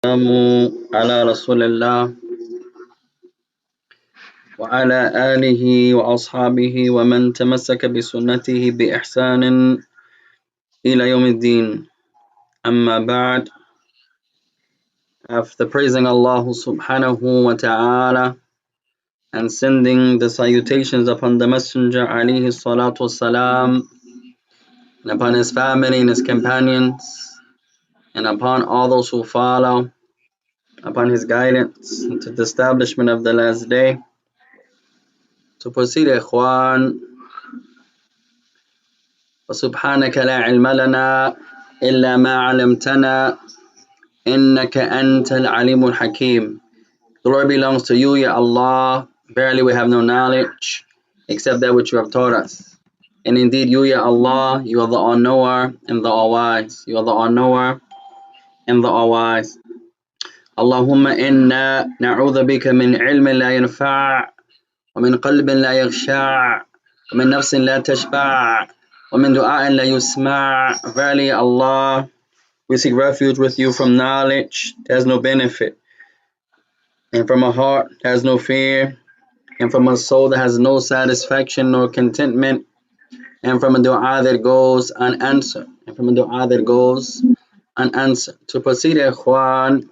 والسلام على رسول الله وعلى آله وأصحابه ومن تمسك بسنته بإحسان إلى يوم الدين. أما بعد, after praising Allah subhanahu wa ta'ala and sending the salutations upon the Messenger alayhi salatu wasalam, and upon his family and his companions, and upon all those who follow upon his guidance to the establishment of the last day. To proceed, ikhwan, وسبحانك لا علم لنا إلا ما علمتنا إنك أنت العليم الحكيم. Glory belongs to you, Ya Allah. Verily we have no knowledge except that which you have taught us. And indeed you, Ya Allah, you are the all-knower and the all-wise. You are the all-knower and the all-wise. Allahumma inna na'udhu bika min ilmin la yanfa' ومن قلب لا يخشع ومن نفس لا تشبع ومن دعاء لا يسمع. Verily, Allah, we seek refuge with you from knowledge that has no benefit, and from a heart that has no fear, and from a soul that has no satisfaction nor contentment, and from a dua that goes unanswered, To proceed, ikhwan,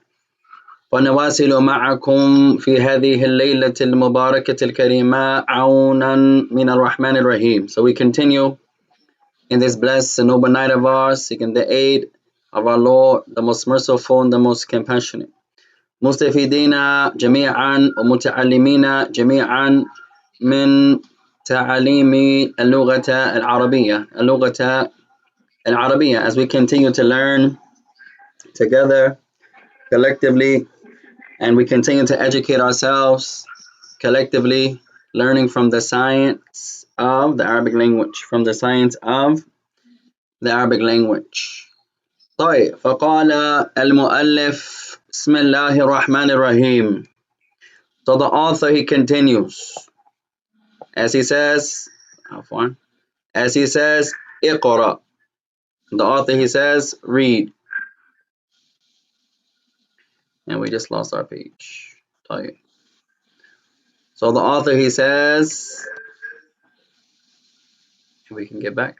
ونواصل معكم في هذه الليلة المباركة الكريمة عونا من الرحمن الرحيم. So we continue in this blessed and noble night of ours, seeking the aid of our Lord, the most merciful and the most compassionate. مستفيدين جميعا ومتعلمين جميعا من تعليم اللغة العربية, as we continue to learn together collectively, and we continue to educate ourselves collectively, learning from the science of the Arabic language, طيب, فقال المؤلف بسم الله الرحمن الرحيم. So the author, he continues, as he says, اقرأ. The author, he says, read. And we just lost our page. طيب. So the author, he says, we can get back.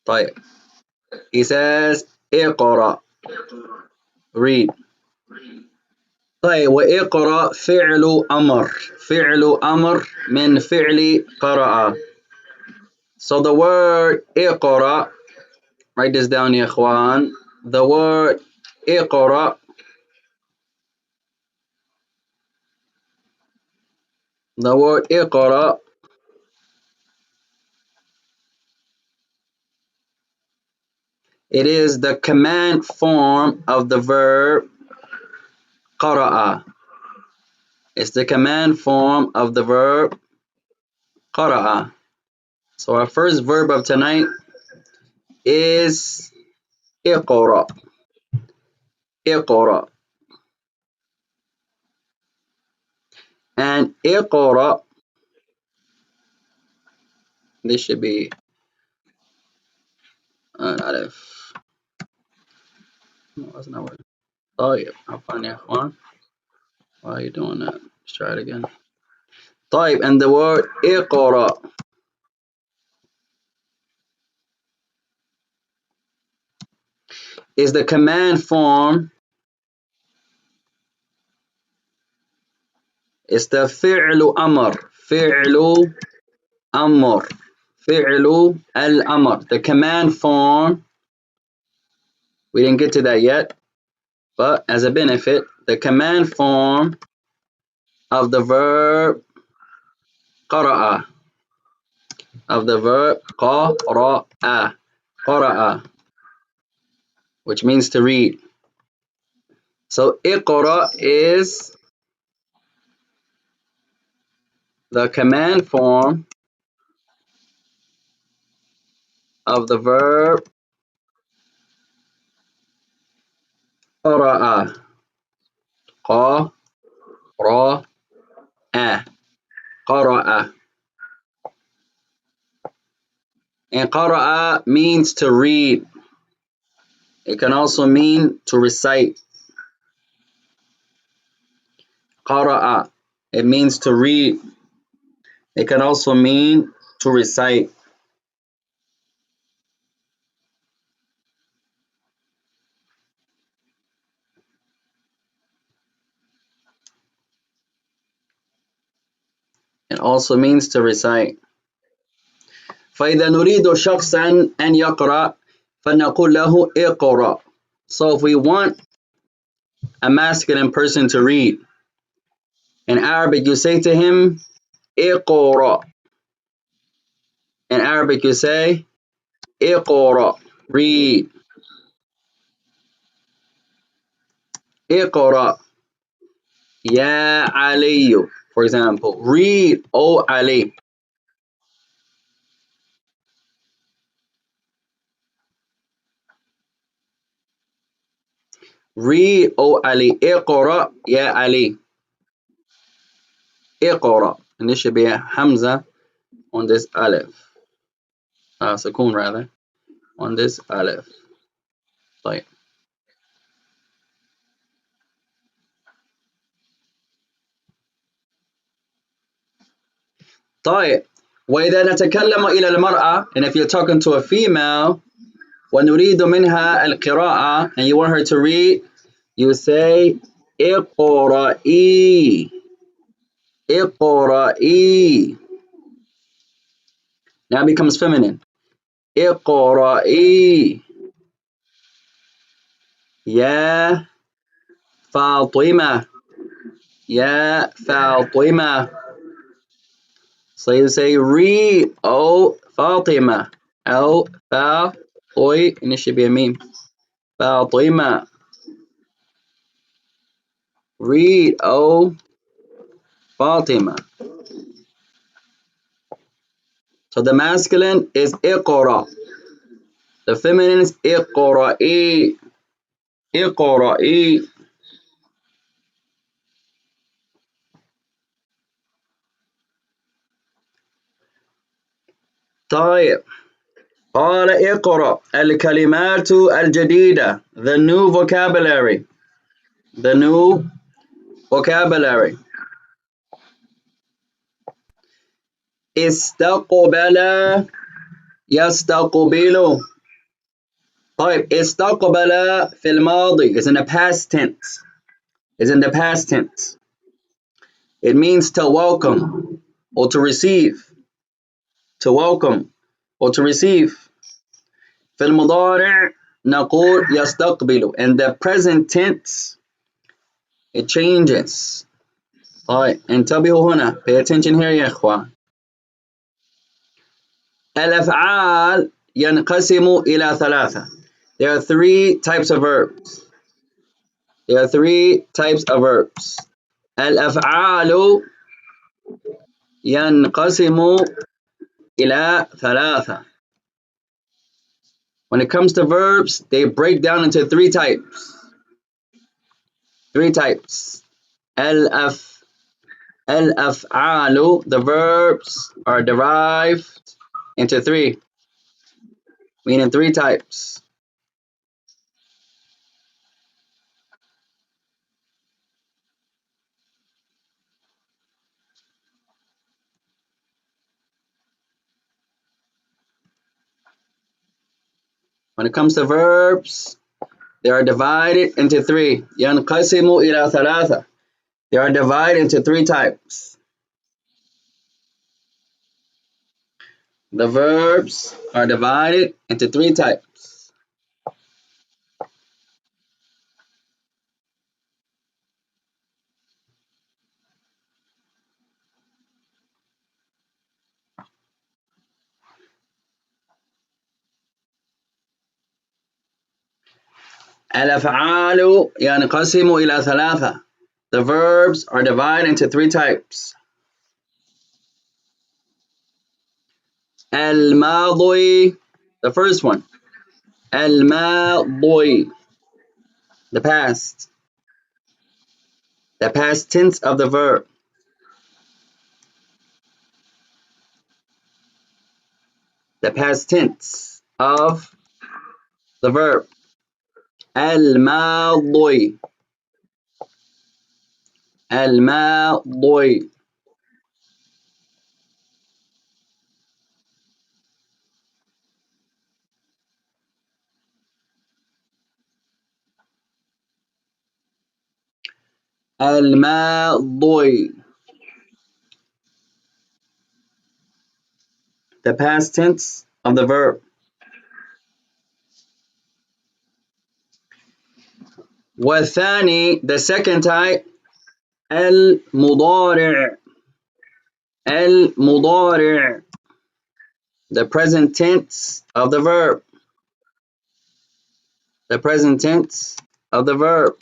طيب. He says, اقرأ, read. طيب, وإقرأ فعل أمر من فعل قرأ. So the word اقرأ, write this down, ya ikhwan. The word اقرأ, it is the command form of the verb قرأ. It's the command form of the verb قرأ. So our first verb of tonight is اقرأ. And اقرأ, this should be ألف. No, that's not what. طيب, عفوا يا إخوان. Why are you doing that? Let's try it again. طيب, and the word اقرأ is the command form. It's the فعل الأمر, the command form. We didn't get to that yet, but as a benefit, the command form of the verb قرأ, قرأ, which means to read. So اقرأ is the command form of the verb قرأ. قرأ. And qara'a means to read. It can also mean to recite. Qara'a, it means to read. It can also mean to recite. It also means to recite. فإذا نريد شخصا أن يقرأ فنقول له اقرأ. So if we want a masculine person to read, in Arabic you say to him اقرأ. In Arabic you say اقرأ, read. اقرأ يا علي. For example, read, O Ali. Read, O Ali. اقرأ يا Ali. اقرأ. And this should be a Hamza on this Aleph. Sukun rather. On this Aleph. طيب. طيب. وإذا نتكلم إلى المرأة, and if you're talking to a female, ونريد منها القراءة, and you want her to read, you say اقرأي. اقرأي. Now it becomes feminine. اقرأي يا فاطمة. يا فاطمة. So you say read, O Fatima. O Fa, Oi, and it should be a meme. Fatima. Read, O Fatima. So the masculine is اقرأ. The feminine is اقرأي. اقرأي. طيب. قال اقرأ الكلمات الجديدة. The new vocabulary. The new vocabulary. استقبل يستقبل. طيب استقبل في الماضي is in the past tense. Is in the past tense. It means to welcome or to receive. To welcome or to receive. في المضارع نقول يستقبل. In the present tense it changes. طيب انتبهوا هنا. Pay attention here يا إخوان. الأفعال ينقسم إلى ثلاثة. There are three types of verbs. There are three types of verbs. الأفعال ينقسم إلى ثلاثة. When it comes to verbs, they break down into three types. Three types. الأفعال, the verbs are derived into three, meaning three types. When it comes to verbs, they are divided into three. ينقسم إلى ثلاثة. They are divided into three types. The verbs are divided into three types. الأفعال ينقسم إلى ثلاثة. The verbs are divided into three types. الماضي, the first one. الماضي, the past. The past tense of the verb. the past tense of the verb. الماضي الماضي الماضي the past tense of the verb. والثاني the second type المضارع المضارع the present tense of the verb. The present tense of the verb.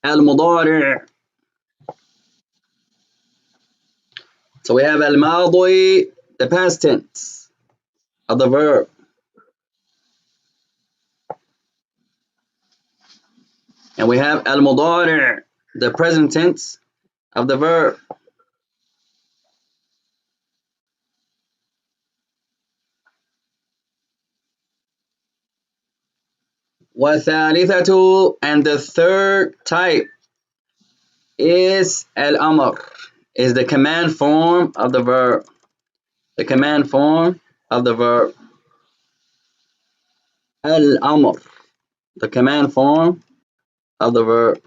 المضارع. So we have الماضي, the past tense of the verb. And we have المضارع, the present tense of the verb. وثالثة, and the third type is الأمر, is the command form of the verb. The command form of the verb. الأمر, the command form of the verb.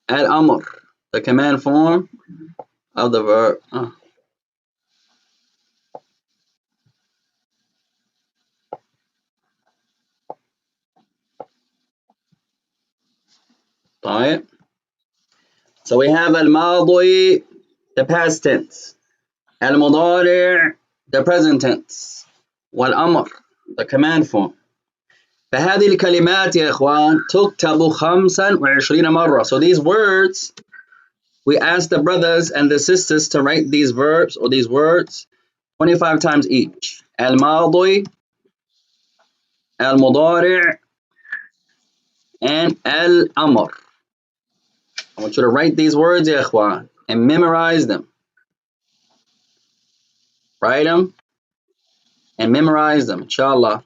الأمر, the command form of the verb. طيب. So we have الماضي, the past tense. المضارع, the present tense. والأمر, the command form. فهذه الكلمات يا إخوان تكتب 25 مرة. So these words, we ask the brothers and the sisters to write these verbs or these words 25 times each. الماضي, المضارع, and الأمر. I want you to write these words يا إخوان and memorize them. Write them and memorize them, inshallah.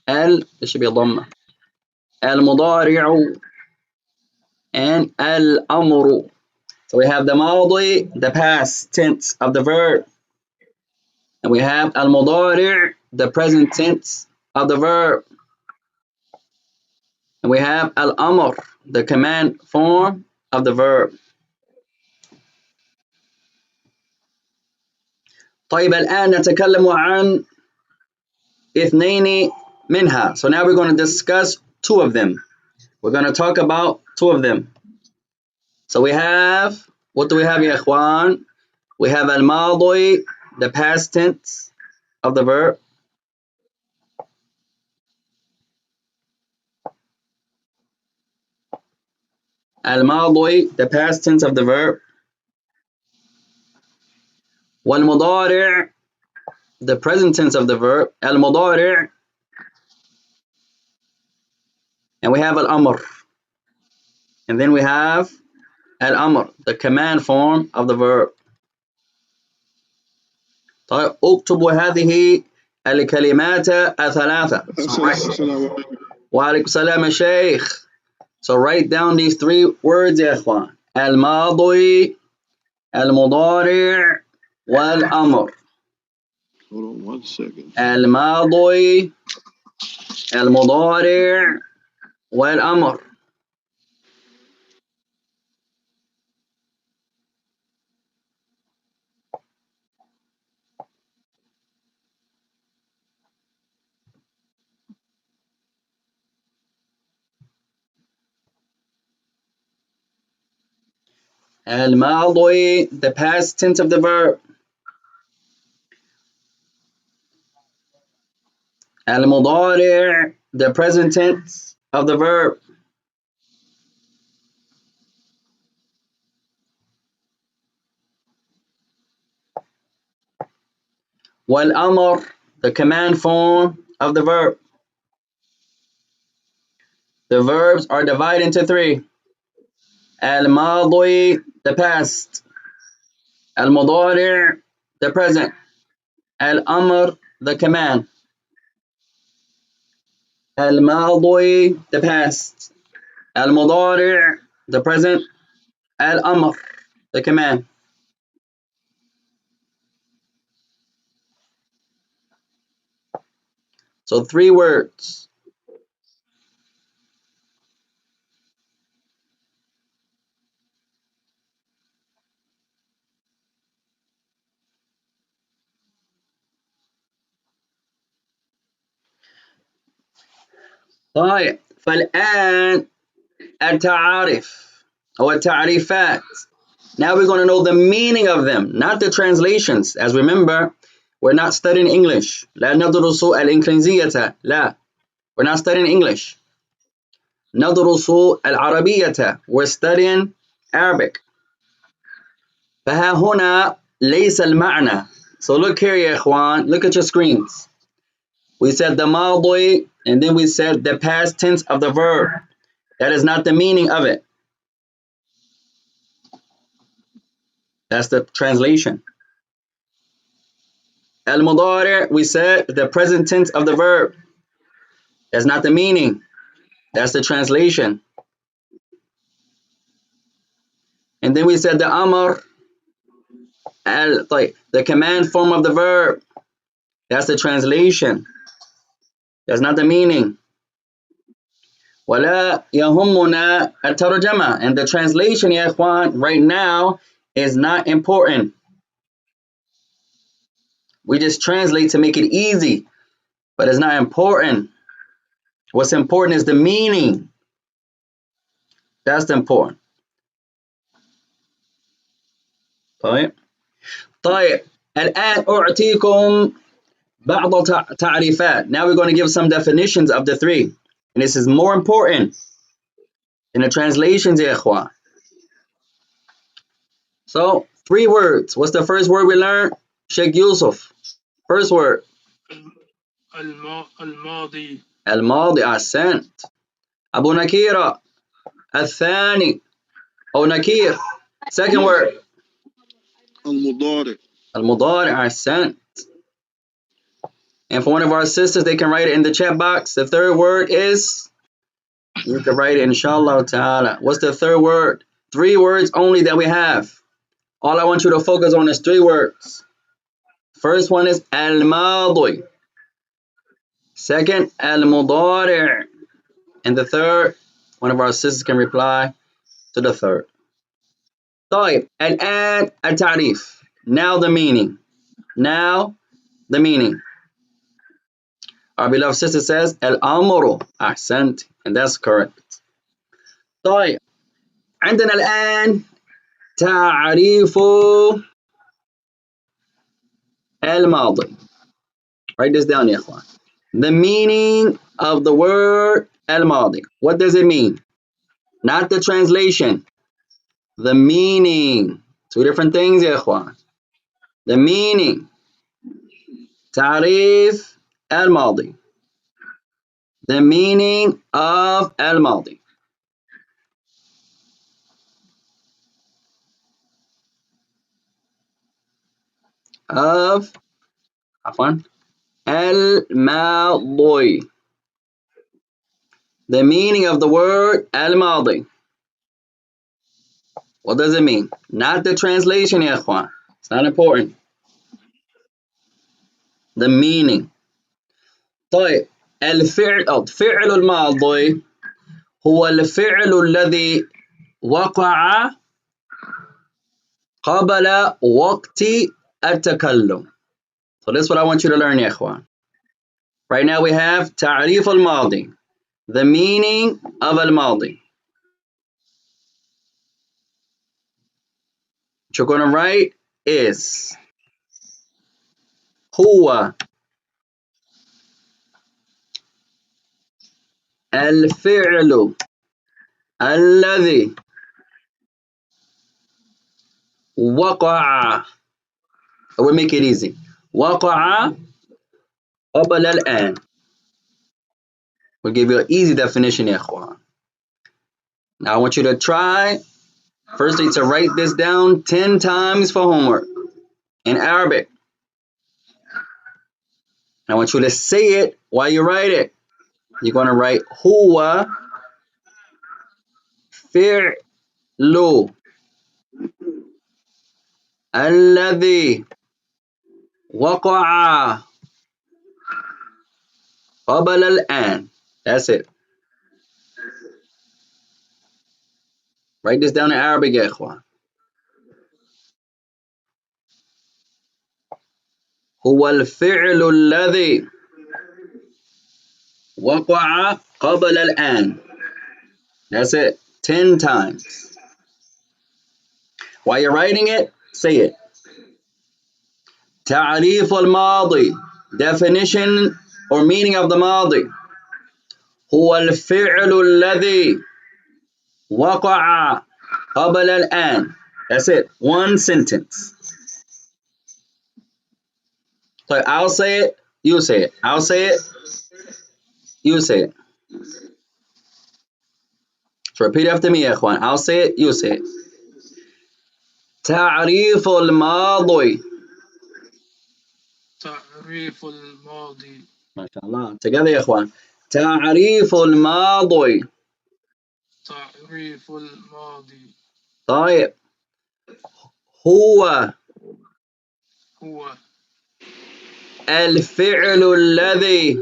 This should be a ضمة. المضارع and الأمر. So we have the ماضي, the past tense of the verb. And we have المضارع, the present tense of the verb. And we have الأمر, the command form of the verb. طيب الآن نتكلم عن اثنين منها. So now we're going to discuss two of them. We're going to talk about two of them. So we have, what do we have يا إخوان? We have الماضي, the past tense of the verb. الماضي, the past tense of the verb. والمضارع, the present tense of the verb. المضارع. And we have الأمر. And then we have الأمر, the command form of the verb. طيب اكتبوا هذه الكلمات الثلاثة. وعليكم السلام يا شيخ. So write down these three words يا إخوان. الماضي, المضارع, والأمر. Hold on 1 second. الماضي, المضارع, والأمر. الماضي, the past tense of the verb. المضارع, the present tense of the verb. والأمر, the command form of the verb. The verbs are divided into three. Al-Madi, the past. Al-Mudari, the present. Al-Amr, the command. Al-Madi, the past. Al-Mudari, the present. Al-Amr, the command. So three words. طيب فالآن التعارف أو التعريفات. Now we're going to know the meaning of them, not the translations. As remember, we're not studying English. لا ندرس الإنجليزية. لا, we're not studying English. ندرس العربية. We're studying Arabic. فها هنا ليس المعنى. So look here يا إخوان, look at your screens. We said the ماضي and then we said the past tense of the verb. That is not the meaning of it. That's the translation. Al-Mudari, we said the present tense of the verb. That's not the meaning. That's the translation. And then we said the Amr, the command form of the verb. That's the translation. That's not the meaning. ولا يهمنا الترجمة. And the translation, يا إخوان, right now is not important. We just translate to make it easy, but it's not important. What's important is the meaning. That's important. طيب الآن أعطيكم بعض تعريفات. Now we're going to give some definitions of the three. And this is more important in the translations يا إخوان. So, three words. What's the first word we learned? Sheikh Yusuf. First word. الماضي. الماضي. أحسنت. أبو نكيرة. الثاني. أو نكير. Second word. المضارع. المضارع. أحسنت. And for one of our sisters, they can write it in the chat box. The third word is, you can write it inshallah ta'ala. What's the third word? Three words only that we have. All I want you to focus on is three words. First one is al-madi. Second, al-mudari. And the third, one of our sisters can reply to the third. طيب الآن التعريف. Now the meaning. Now the meaning. Our beloved sister says الأمر. أحسنت. And that's correct. طيب عندنا الآن تعريف الماضي. Write this down يا إخوان. The meaning of the word الماضي. What does it mean? Not the translation. The meaning. Two different things يا إخوان. The meaning. تعريف الماضي. The meaning of الماضي. Of عفوا الماضي. The meaning of the word الماضي. What does it mean? Not the translation يا إخوان. It's not important. The meaning. طيب فعل الماضي هو الفعل الذي وقع قبل وقت التكلم. So this is what I want you to learn يا إخوان. Right now we have تعريف الماضي. The meaning of الماضي. What you're going to write is هو الفعل الذي وقع. I will make it easy. وقع قبل الآن. We'll give you an easy definition يا إخوان. Now I want you to try, firstly, to write this down 10 times for homework in Arabic. I want you to say it while you write it. You're going to write huwa fi'lu alladhi waqa'a qabla al-an. That's it. Write this down in Arabic, ya ikhwan. هو الفعل الذي وقع قبل الآن. That's it. 10 times. While you're writing it, say it. تعريف الماضي. Definition or meaning of the ماضي. هو الفعل الذي وقع قبل الآن. That's it. One sentence. So I'll say it, you say it. I'll say it, you say it. So repeat after me, يا إخوان. I'll say it, you say it. تعريف الماضي. تعريف الماضي. ما شاء الله. Together يا إخوان. تعريف الماضي. تعريف الماضي. طيب. هو الفعل الذي.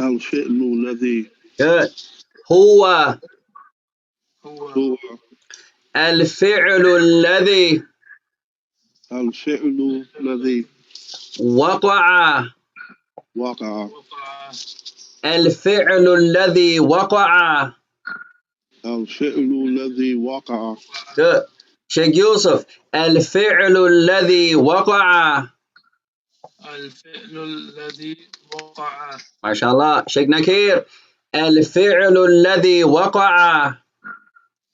الفعل الذي. Good. هو الفعل الذي الفعل الذي وقع. الفعل الذي وقع. الفعل الذي وقع. Good. Sheikh Yusuf. الفعل الذي وقع. الفعل الذي وقع. ما شاء الله. Sheikh Nakir. الفعل الذي وقع.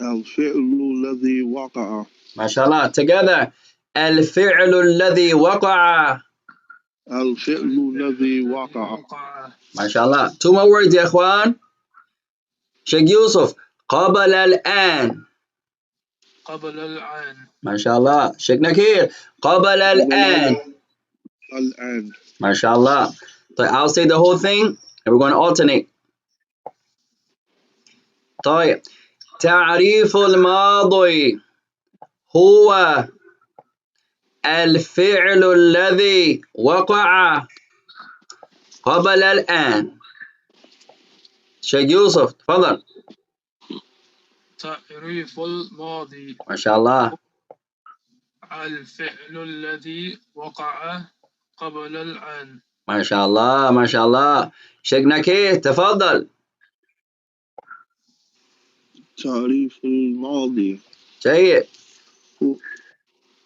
الفعل الذي وقع. ما شاء الله. Together. الفعل الذي وقع. الفعل الذي وقع. ما شاء الله. Two more words يا إخوان. Sheikh Yusuf. قبل الآن. قبل الآن. ما شاء الله. Sheikh Nakir. قبل الآن. الآن. ما شاء الله. So I'll say the whole thing and we're going to alternate. طيب. تعريف الماضي هو الفعل الذي وقع قبل الآن. شيخ يوسف تفضل. تعريف الماضي. ما شاء الله. الفعل الذي وقع قبل الآن. ما شاء الله ما شاء الله. شيخ نكيه تفضل. تعريف الماضي. جيد.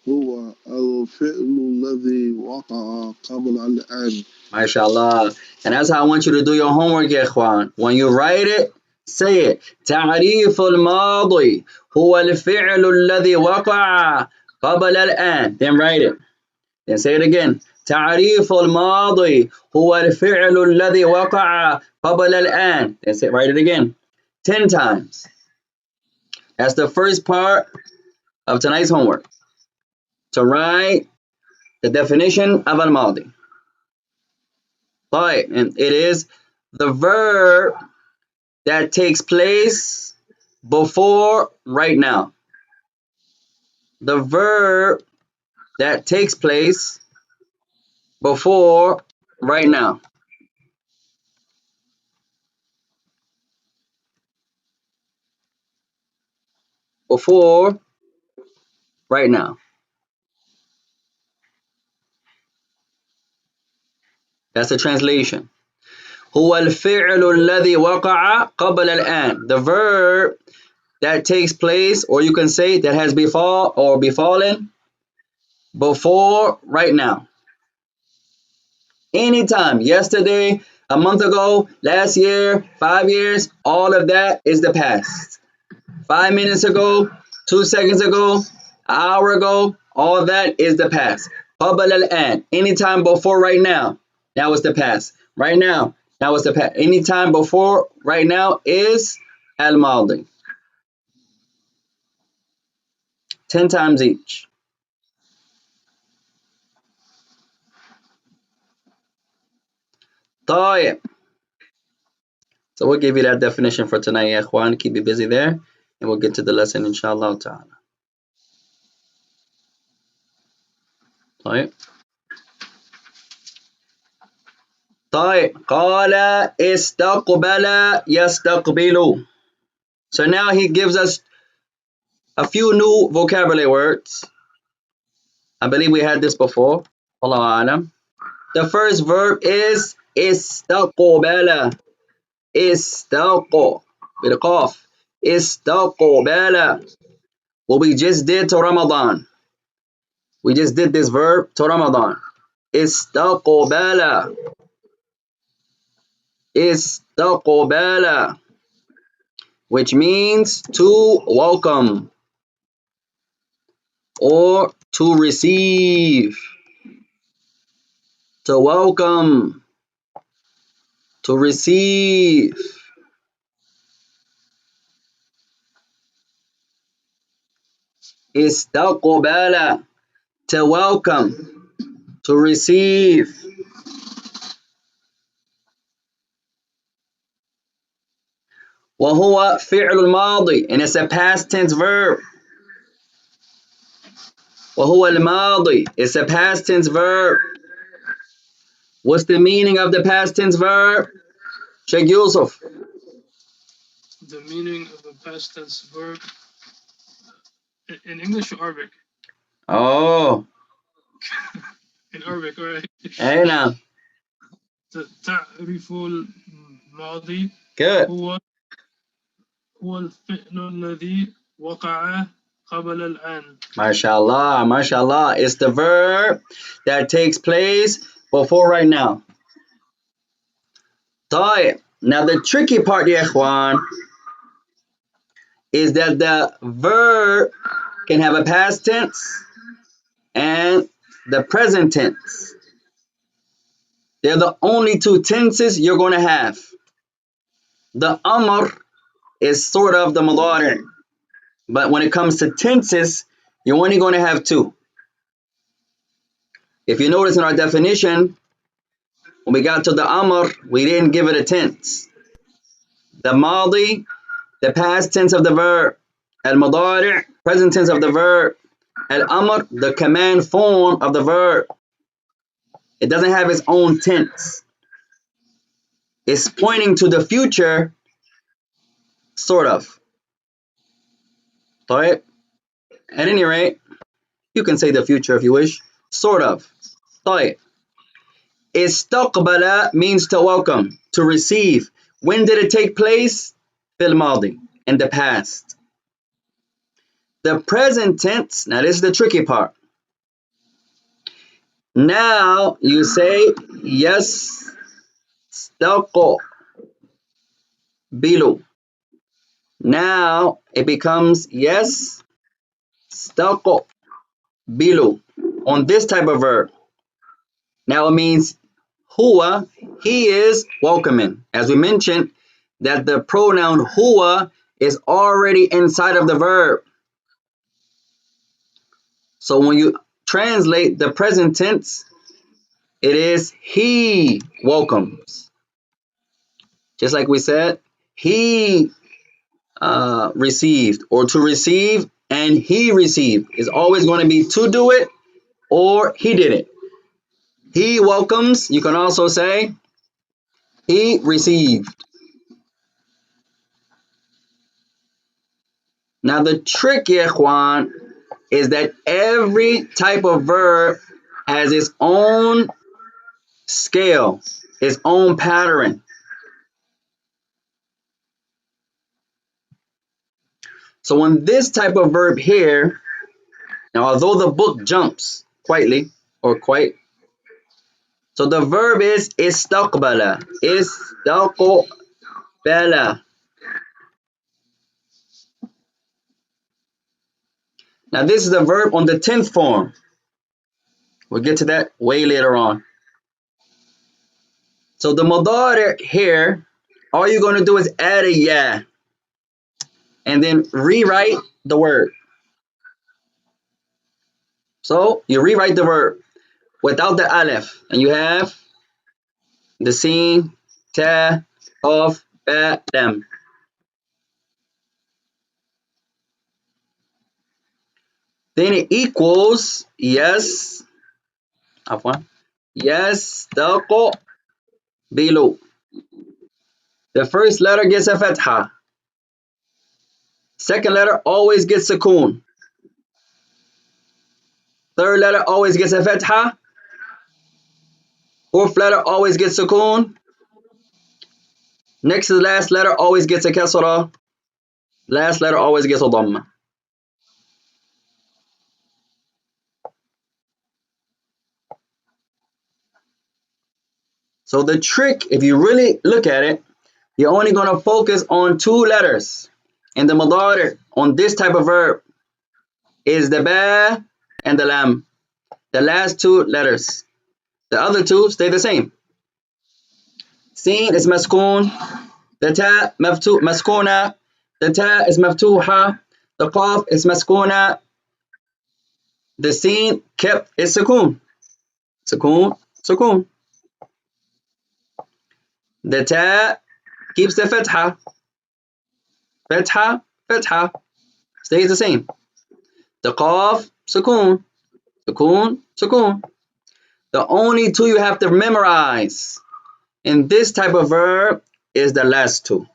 هو الفعل الذي وقع قبل الآن. ما شاء الله. And that's how I want you to do your homework يا إخوان. When you write it, say it. تعريف الماضي هو الفعل الذي وقع قبل الآن. Then write it. Then say it again. تعريف الماضي هو الفعل الذي وقع قبل الآن. Then say, write it again. 10 times. That's the first part of tonight's homework. To write the definition of al-madi. Right, and it is the verb that takes place before right now. The verb that takes place before right now. Before right now. That's the translation. هو الفعل الذي وقع قبل الآن. The verb that takes place, or you can say that has befall or befallen before right now. Anytime, yesterday, a month ago, last year, 5 years, all of that is the past. 5 minutes ago, 2 seconds ago, an hour ago, all of that is the past. قبل الآن, anytime before right now, now is the past. Right now, now is the past. Anytime before right now is al-madi. 10 times each. طيب. So we'll give you that definition for tonight, ya ikhwan. Keep you busy there, and we'll get to the lesson, inshallah ta'ala. طيب. طيب. قال استقبل يستقبل. So now he gives us a few new vocabulary words. I believe we had this before. Wallahu alam. The first verb is استقبل. استق with a cough. استقبل. What we just did to Ramadan. We just did this verb to Ramadan. استقبل. استقبل. Which means to welcome or to receive. To welcome. To receive. استقبل. To welcome. To receive. وهو فعل الماضي, and it's a past tense verb. وهو الماضي, it's a past tense verb. What's the meaning of the past tense verb? Sheikh Yusuf. The meaning of a past tense verb in English or Arabic? Oh. In Arabic, right? Hey now. تعرف الماضي. Good. هو الفعل الذي وقع قبل الآن. MashaAllah, MashaAllah. It's the verb that takes place before right now. طيب. Now the tricky part, ya ikhwan, is that the verb can have a past tense and the present tense. They're the only two tenses you're going to have. The amr is sort of the mudari', but when it comes to tenses, you're only going to have two. If you notice in our definition, when we got to the amr, we didn't give it a tense. The madi, the past tense of the verb. Al-mudari', present tense of the verb. Al-amr, the command form of the verb. It doesn't have its own tense. It's pointing to the future, sort of. طيب. At any rate, you can say the future if you wish. Sort of. طيب. استقبل means to welcome, to receive. When did it take place? في الماضي, in the past. The present tense, now this is the tricky part. Now you say yes, below. Now it becomes yes, below. On this type of verb. Now it means huwa, he is welcoming. As we mentioned, that the pronoun huwa is already inside of the verb. So when you translate the present tense, it is he welcomes. Just like we said, he received, or to receive and he received. Is always going to be to do it or he did it. He welcomes, you can also say he received. Now the trick, ikhwan, is that every type of verb has its own scale, its own pattern. So when this type of verb here, now although the book jumps quietly or quite, so the verb is istaqbala, istaqbala. Now this is the verb on the 10th form. We'll get to that way later on. So the mudari' here, all you're going to do is add a ya and then rewrite the word. So you rewrite the verb without the alif, and you have the sin, ta, of, ba, lam. Then it equals yes, afwan, yastaqbilu. The first letter gets a fatha. Second letter always gets sukoon. Third letter always gets a fatha. Fourth letter always gets sukoon. Next to the last letter always gets a kasra. Last letter always gets a dhamma. So the trick, if you really look at it, you're only going to focus on two letters. And the madari on this type of verb is the ba and the lam. The last two letters. The other two stay the same. Sin is maskoon. The ta maskuna. The ta is maftuha. The qaf is maskuna. The sin kept is sukoon. Sukoon, sukoon. The ta keeps the fatha. Fatha, fatha. Stays the same. The qaf, sukoon. Sukoon, sukoon. The only two you have to memorize in this type of verb is the last two.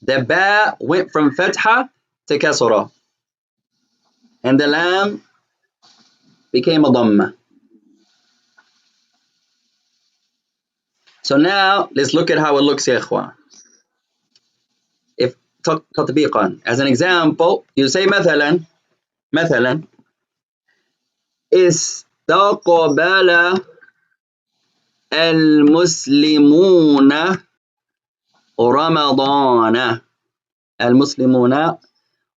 The ba went from fatha to kasra, and the lam became a dhamma. So now let's look at how it looks, ya ikhwan. If تطبيقا, as an example, you say مثلا استقبل المسلمون رمضان. المسلمون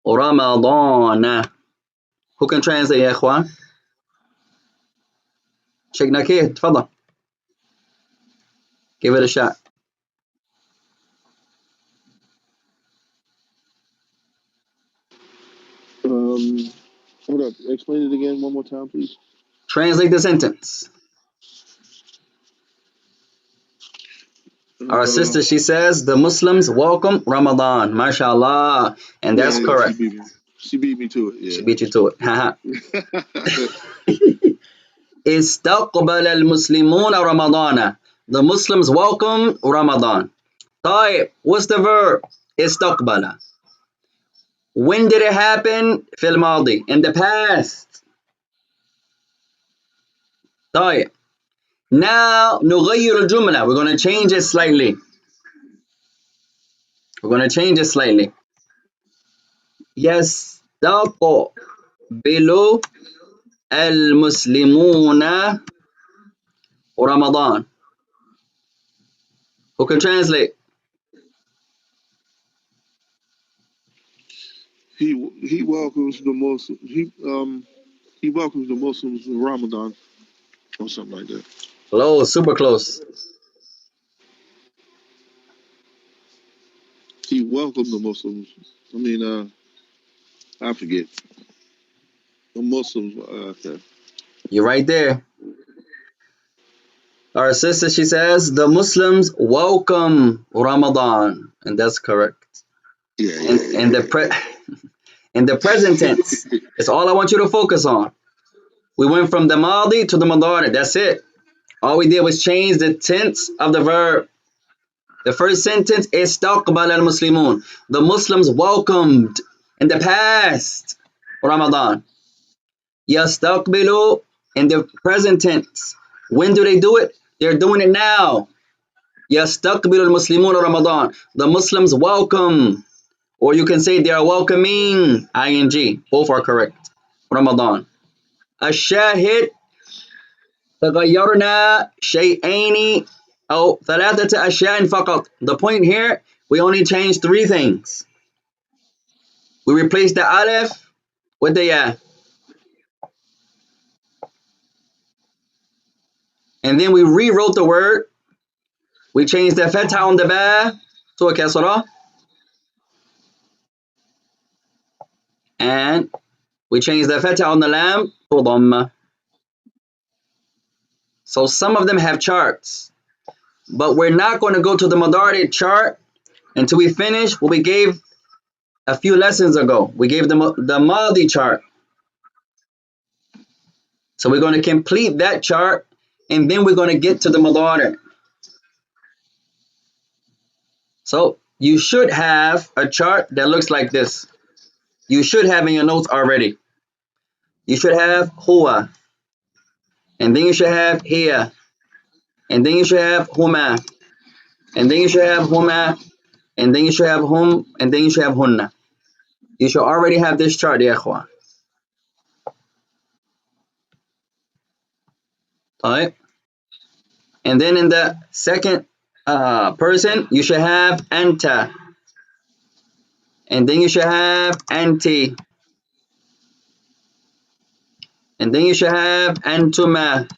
رمضان. Who can translate يا إخوان؟ شيخ نكيه تفضل. Give it a shot. Hold up. Explain it again one more time, please. Translate the sentence. Our sister, she says, the Muslims welcome Ramadan. MashaAllah. And that's Yeah, correct. she beat me to it. Yeah. She beat you to it. استقبل المسلمون رمضان. The Muslims welcome Ramadan. طيب, what's the verb? استقبل. When did it happen? في الماضي. In the past. طيب. Now نغير الجملة. We're going to change it slightly. We're going to change it slightly. يستقبل المسلمون رمضان. Who can translate? He welcomes the Muslim. He welcomes the Muslims in Ramadan or something like that. Close, super close. He welcomed the Muslims. I mean, I forget the Muslims. Okay. You're right there. Our sister, she says, the Muslims welcome Ramadan. And that's correct. Yeah. And in the present tense, it's all I want you to focus on. We went from the Madi to the Madari. That's it. All we did was change the tense of the verb. The first sentence is استقبل المسلمون. The Muslims welcomed in the past Ramadan. يستقبلوا in the present tense. When do they do it? They're doing it now. يستقبل المسلمون رمضان. The Muslims welcome, or you can say they are welcoming, ing. Both are correct. Ramadan. الشاهد تغيرنا شيئين أو ثلاثة أشياء فقط. The point here, we only changed three things. We replaced the alif with the ya. And then we rewrote the word. We changed the fatha on the ba to a kasra. And We change the fatha on the lam to dhamma. So some of them have charts, but we're not going to go to the Madari chart until we finish what we gave a few lessons ago. We gave them the Madi chart. So we're going to complete that chart, and then we're going to get to the Madari. So you should have a chart that looks like this. You should have in your notes already. You should have huwa, and then you should have hiya, and then you should have huma, and then you should have huma, and then you should have hum, and then you should have hunna. You should already have this chart, ya ikhwan. Alright? And then in the second person, you should have anta, and then you should have anti, and then you should have antuma,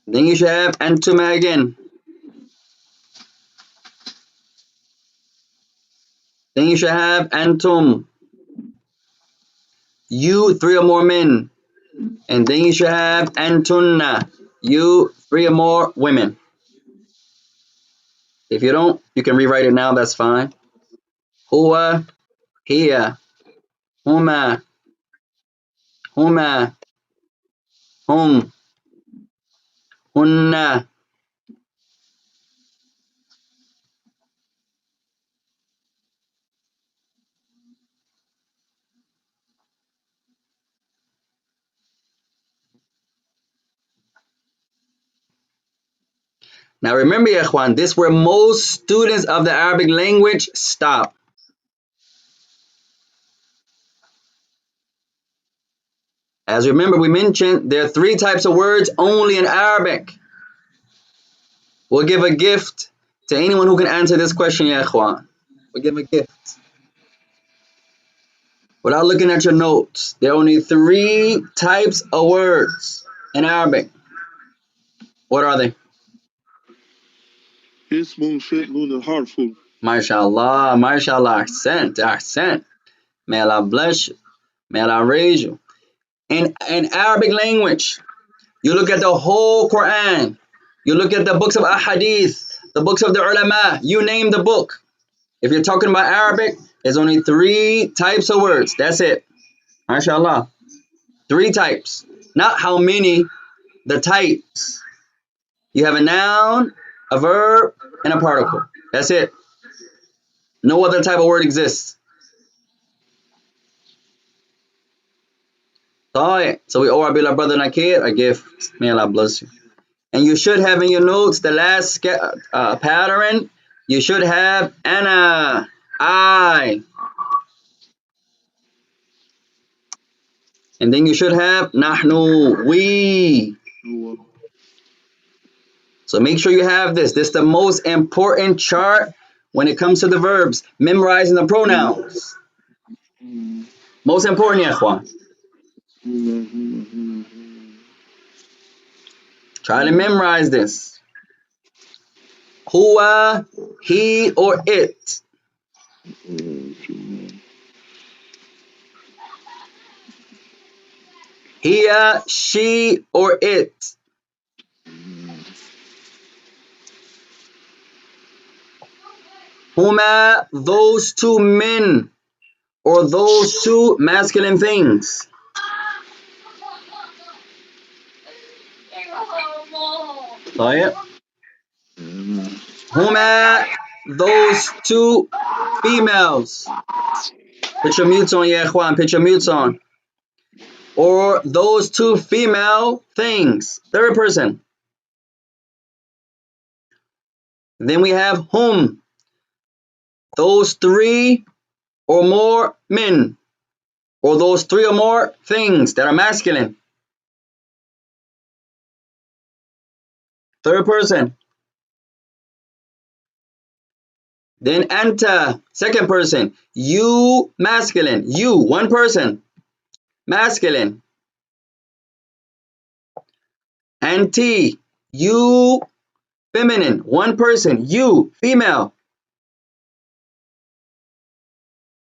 then you should have antuma again, then you should have antum, you three or more men, and then you should have antunna, you three or more women. If you don't, you can rewrite it now, that's fine. Huwa, hiya, huma, huma, hum, hunna. Now remember, ya ikhwan, this is where most students of the Arabic language stop. As remember, we mentioned there are three types of words only in Arabic. We'll give a gift to anyone who can answer this question, ya ikhwan. We'll give a gift. Without looking at your notes, there are only three types of words in Arabic. What are they? اسم فعل حرف. MashaAllah, MashaAllah, accent. May Allah bless you. May Allah raise you. In Arabic language, you look at the whole Quran. You look at the books of Ahadith, the books of the ulama. You name the book. If you're talking about Arabic, there's only three types of words. That's it. MashaAllah. Three types. Not how many, the types. You have a noun, a verb, and a particle. That's it. No other type of word exists. Alright, so we owe our beloved brother Nakir a gift. May Allah bless you. And you should have in your notes the last pattern. You should have ana, I. And then you should have nahnu, we. هو. So make sure you have this. This is the most important chart when it comes to the verbs. Memorizing the pronouns. Most important, ya ikhwan. Try to memorize this. Huwa, he or it. Hiya, she or it. Huma, those two men or those two masculine things. طيب. Huma, those two females. Put your mutes on, ya ikhwan. Put your mutes on. Or those two female things. Third person. Then we have whom. Those three or more men. Or those three or more things that are masculine. Third person. Then anta, second person. You, masculine. You, one person. Masculine. Anti, you, feminine. One person. You, female.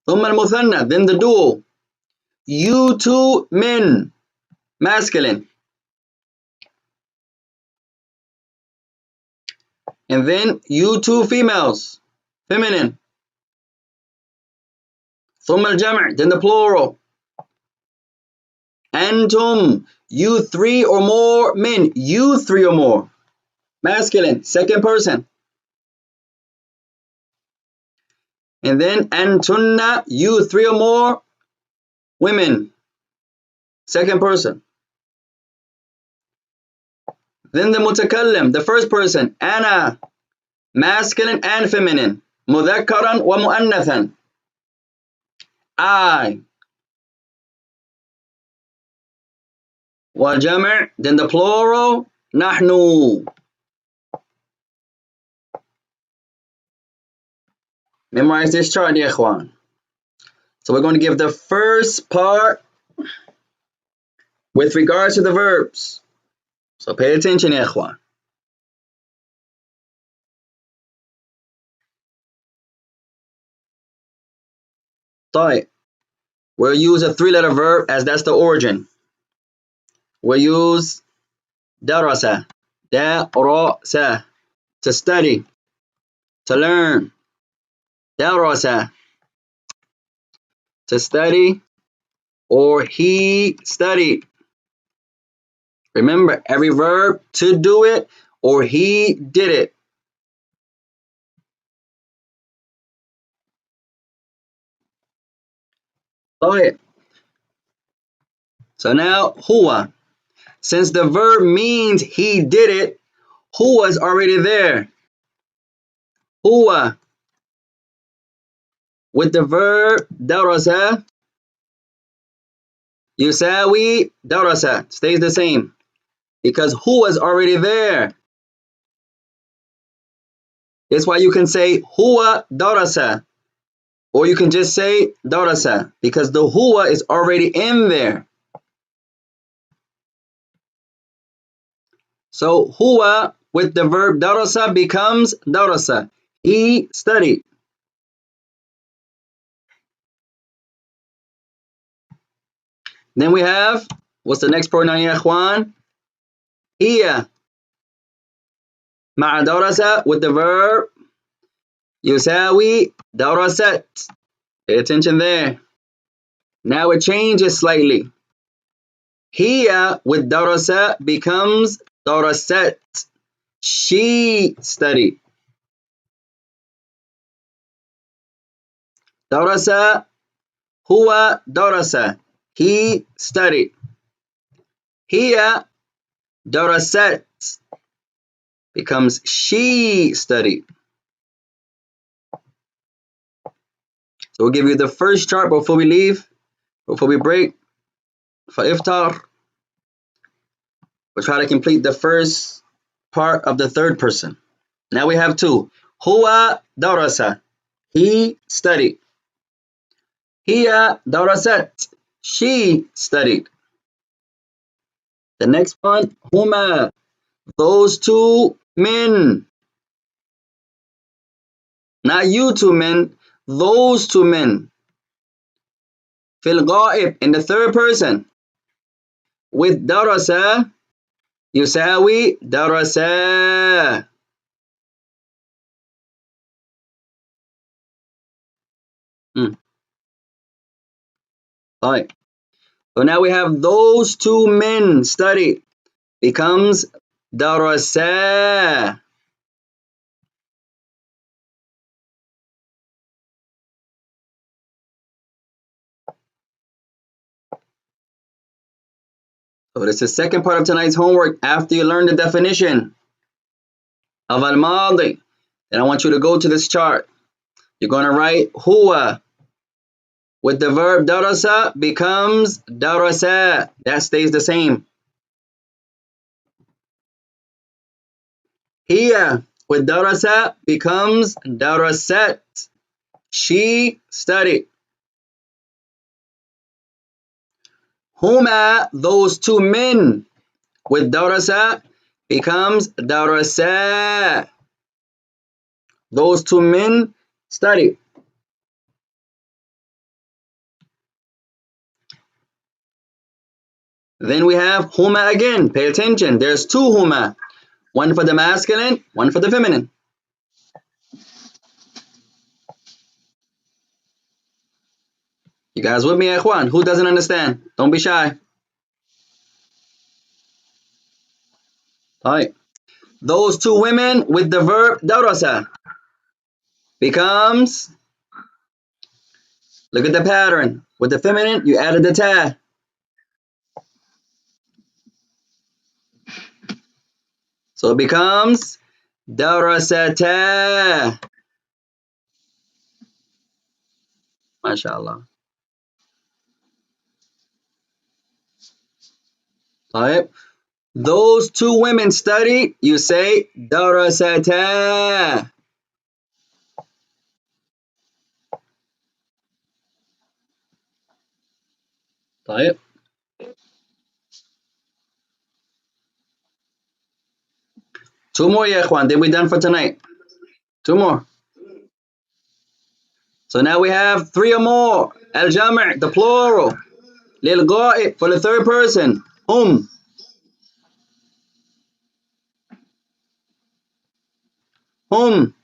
ثم المثنى, then the dual. You two men, masculine. And then you two females, feminine. ثم الجمع, then the plural. أنتم, you three or more men, you three or more, masculine, second person. And then أنتن, you three or more women, second person. Then the متكلم, the first person, أنا, masculine and feminine, مذكرا ومؤنثا, I. وجمع, then the plural, نحن. Memorize this chart, يا إخوان. So we're going to give the first part with regards to the verbs. So pay attention, يا إخوان. طيب. We'll use a three-letter verb as that's the origin. We'll use درس, درس, to study, to learn. درس, to study, or he studied. Remember, every verb, to do it, or he did it. طيب. So now, هو. Since the verb means he did it, هو is already there. هو. With the verb درس, يساوي درس, stays the same. Because who is already there. That's why you can say huwa darasa, or you can just say darasa, because the huwa is already in there. So huwa with the verb darasa becomes darasa. He studied. Then we have, what's the next pronoun, ya ikhwan? Hiya. مع darasa with the verb يساوي darasat. Pay attention there. Now it changes slightly. Hiya with darasa becomes darasat. She studied. Darasa, huwa darasa. He studied. Hiya darasat becomes she studied. So we'll give you the first chart before we leave, before we break for iftar. We'll try to complete the first part of the third person. Now we have two. Huwa darasa. He studied. Hiya darasat. She studied. The next one, huma. Those two men. Not you two men, those two men. Fil ghaib, in the third person. With darasa, يساوي darasa. Alright. So now we have those two men studied. Becomes darasa. So this is the second part of tonight's homework after you learn the definition of al-madi. Then I want you to go to this chart. You're going to write huwa with the verb darasa becomes darasa. That stays the same. Hiya with darasa becomes darasat. She studied. Huma, those two men, with darasa becomes darasa. Those two men studied. Then we have huma again. Pay attention. There's two huma. One for the masculine, one for the feminine. You guys with me, Ikhwan? Who doesn't understand? Don't be shy. All right. Those two women with the verb darasa becomes, look at the pattern. With the feminine, you added the ta. So it becomes darasata. MashaAllah. All right. Those two women studied, you say darasata. All right. Two more, ya ikhwan. Then we done for tonight. Two more. So now we have three or more. Al-jam', the plural. Lil-ghaib, for the third person. Hum. Hum.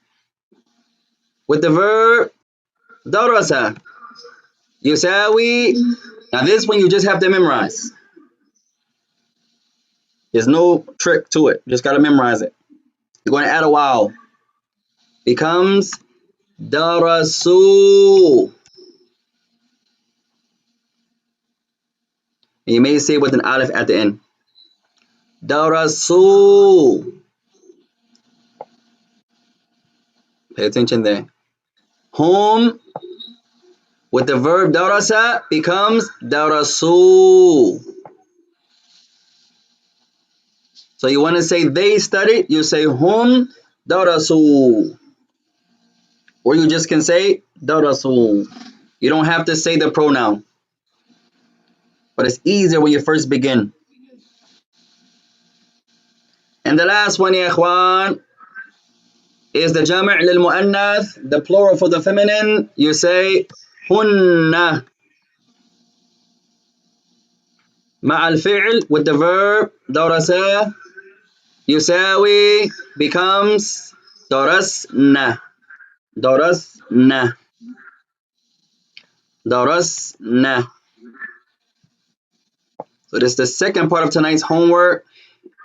With the verb darasa. Yusawi. Now this one you just have to memorize. There's no trick to it. Just got to memorize it. You're going to add a wow. Becomes darasu. And you may say it with an alif at the end. Darasu. Pay attention there. Hum with the verb darasa becomes darasu. So you want to say they studied, you say hum darasu. Or you just can say darasu. You don't have to say the pronoun. But it's easier when you first begin. And the last one, ya ikhwan, is the jam' lil mu'annath, the plural for the feminine. You say hunna. مع الفعل with the verb درسا يساوي becomes درسنا درسنا درسنا. So this is the second part of tonight's homework.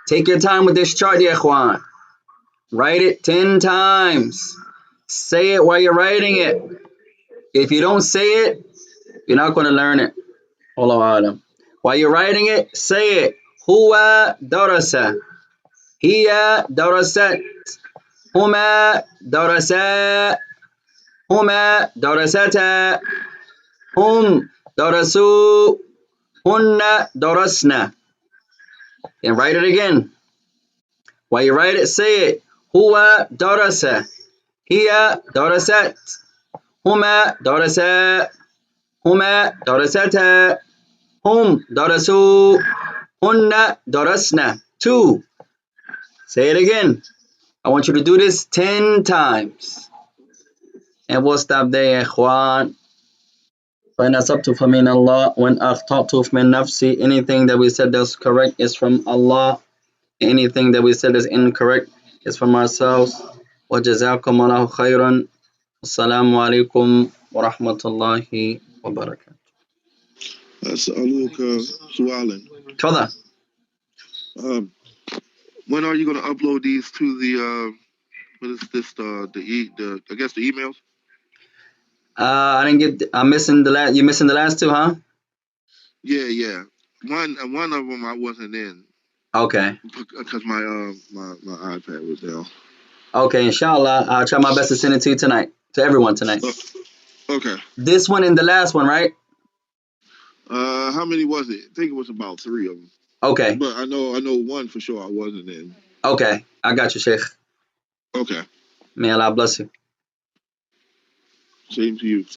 Take your time with this chart, ya ikhwan. Write it 10 times. Say it while you're writing it. If you don't say it, you're not going to learn it. Allahu alam. While you're writing it, say it. Huwa darasa. Hiya darasat. Huma darasa. Huma darasata. Hum darasu. Hunna darasna. And write it again. While you write it, say it. Huwa darasa. Hiya darasat. Huma darasa. Huma darasata. Hum darasu. Hunna darasna. 2. Say it again. I want you to do this 10 times. And we'll stop there, ya ikhwan. فإن أصبت فمن الله وإن أخطأت فمن نفسي. Anything that we said that's correct is from Allah. Anything that we said is incorrect is from ourselves. وجزاكم الله خيرا. السلام عليكم ورحمة الله وبركاته. Aluka Sualan. تفضل. When are you going to upload these to the what is this the I guess the emails? I didn't get. I'm missing the last. You missing the last two, huh? Yeah. One of them I wasn't in. Okay. Because my iPad was down. Okay, inshallah, I'll try my best to send it to you tonight, to everyone tonight. Okay. This one and the last one, right? How many was it? I think it was about 3 of them. Okay. But I know one for sure I wasn't in. Okay, I got you, Sheikh. Okay. May Allah bless you. Same to you.